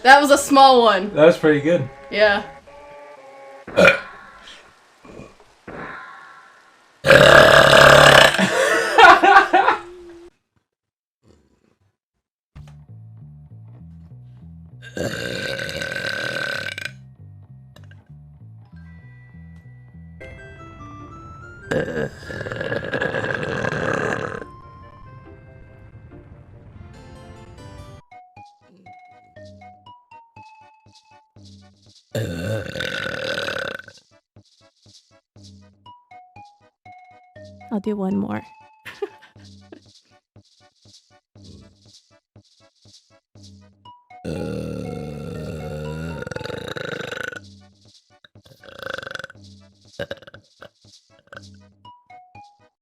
That was a small one. That was pretty good. Yeah. I'll do one more.